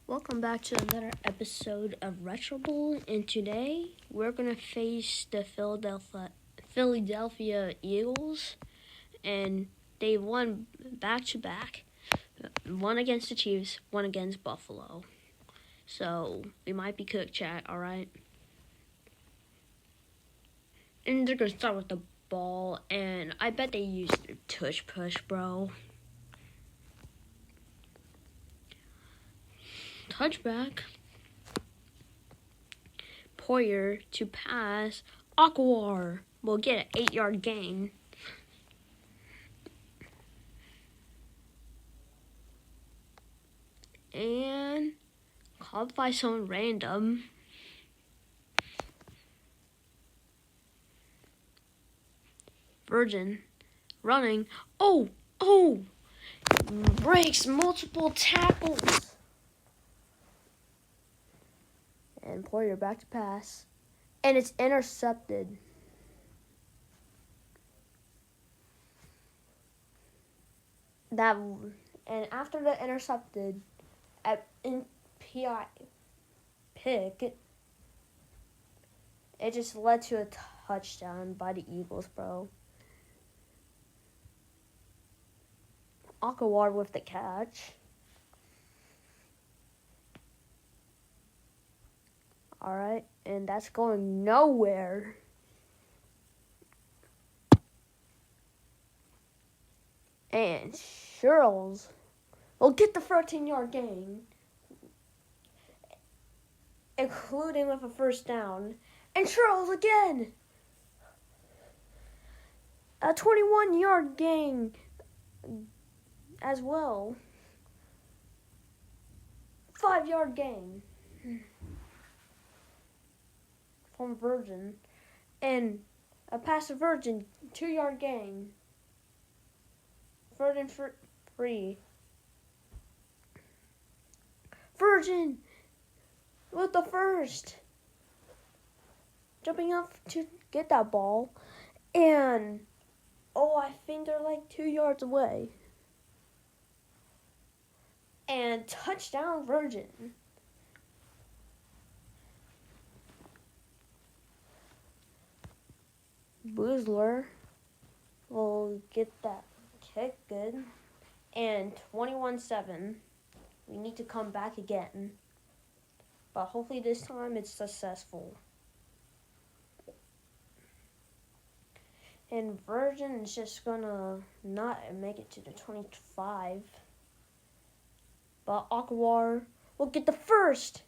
Welcome back to another episode of Retro Bowl, and today we're gonna face the Philadelphia Eagles, and they won back to back, one against the Chiefs, one against Buffalo. So we might be cooked, chat. All right, and they're gonna start with the ball, and I bet they used their tush push, bro. Touchback. Poyer to pass. Akwar will get an 8-yard gain. And caught by someone random. Virgin running. Oh! Breaks multiple tackles. And Poyer back to pass. And it's intercepted. And after the intercepted in PI pick, it just led to a touchdown by the Eagles, bro. Akawar with the catch. Alright, and that's going nowhere. And Charles will get the 13-yard gain, including with a first down. And Charles again, a 21-yard gain as well. 5-yard gain from Virgin. And a pass to Virgin, 2-yard gain. Virgin free. Virgin with the first. Jumping up to get that ball. And, I think they're like 2 yards away. And touchdown Virgin. Boozler will get that kick good. And 21-7. We need to come back again. But hopefully this time it's successful. And Virgin is just gonna not make it to the 25. But Akwar will get the first.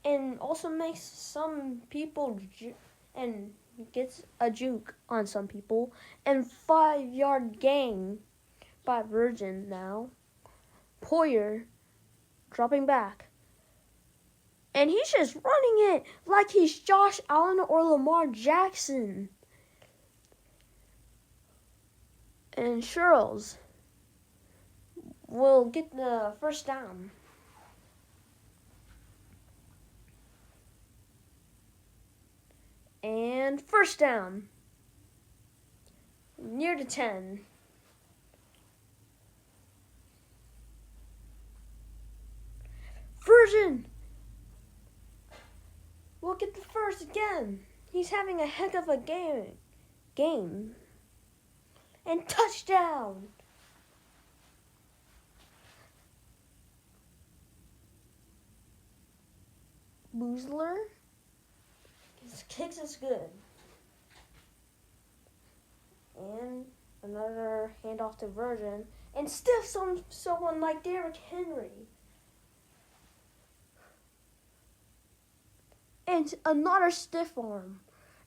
And also makes some people and gets a juke on some people. And 5-yard gain by Virgin now. Poyer dropping back. And he's just running it like he's Josh Allen or Lamar Jackson. And Charles will get the first down. And first down. Near the 10. Virgin will get the first again. He's having a heck of a game. And touchdown. Boozler. His kicks is good. And another handoff to Virgin. And still someone like Derrick Henry. And another stiff arm.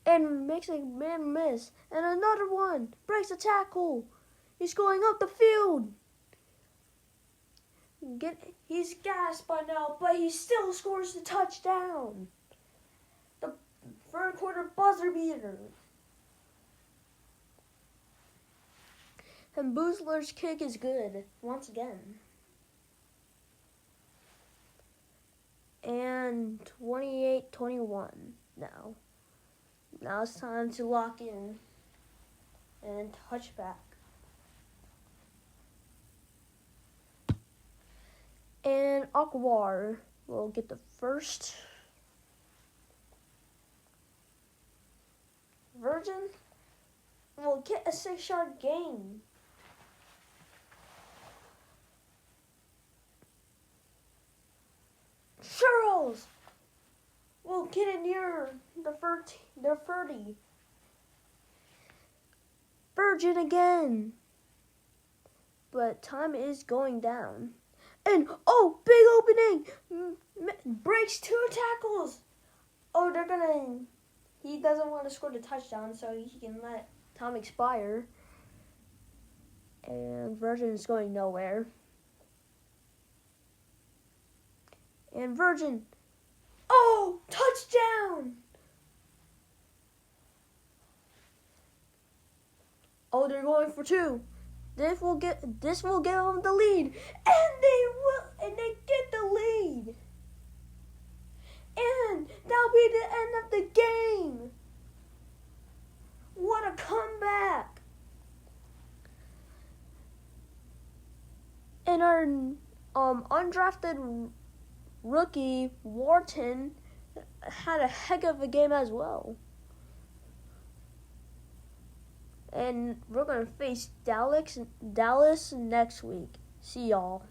And makes a man miss. And another one. Breaks a tackle. He's going up the field. He's gassed by now, but he still scores the touchdown. The third quarter buzzer beater. And Boozler's kick is good once again. And 28-21 now. Now it's time to lock in and touchback. Akwar will get the first. Virgin will get a 6-yard gain. Charles will get it near their 30. Virgin again. But time is going down. And, big opening. Breaks 2 tackles. He doesn't want to score the touchdown, so he can let time expire. And Virgin is going nowhere. And Virgin, touchdown! They're going for 2. This will give them the lead, and they get the lead. And that'll be the end of the game. What a comeback! And our undrafted rookie Wharton had a heck of a game as well. And we're going to face Dallas next week. See y'all.